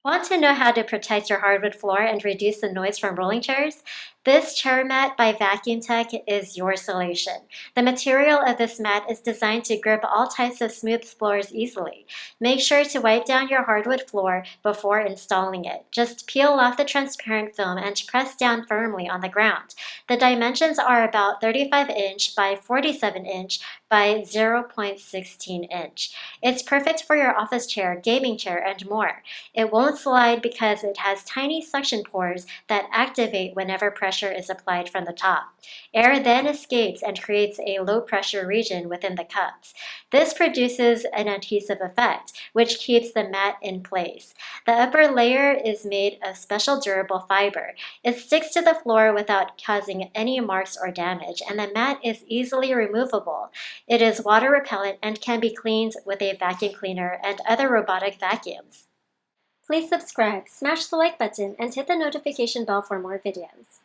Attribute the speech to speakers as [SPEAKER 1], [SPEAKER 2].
[SPEAKER 1] Want to know how to protect your hardwood floor and reduce the noise from rolling chairs? This chair mat by Vacuum Tech is your solution. The material of this mat is designed to grip all types of smooth floors easily. Make sure to wipe down your hardwood floor before installing it. Just peel off the transparent film and press down firmly on the ground. The dimensions are about 35-inch by 47-inch by 0.16-inch. It's perfect for your office chair, gaming chair, and more. It won't slide because it has tiny suction pores that activate whenever pressure is applied from the top. Air then escapes and creates a low pressure region within the cups. This produces an adhesive effect, which keeps the mat in place. The upper layer is made of special durable fiber. It sticks to the floor without causing any marks or damage, and the mat is easily removable. It is water repellent and can be cleaned with a vacuum cleaner and other robotic vacuums. Please subscribe, smash the like button, and hit the notification bell for more videos.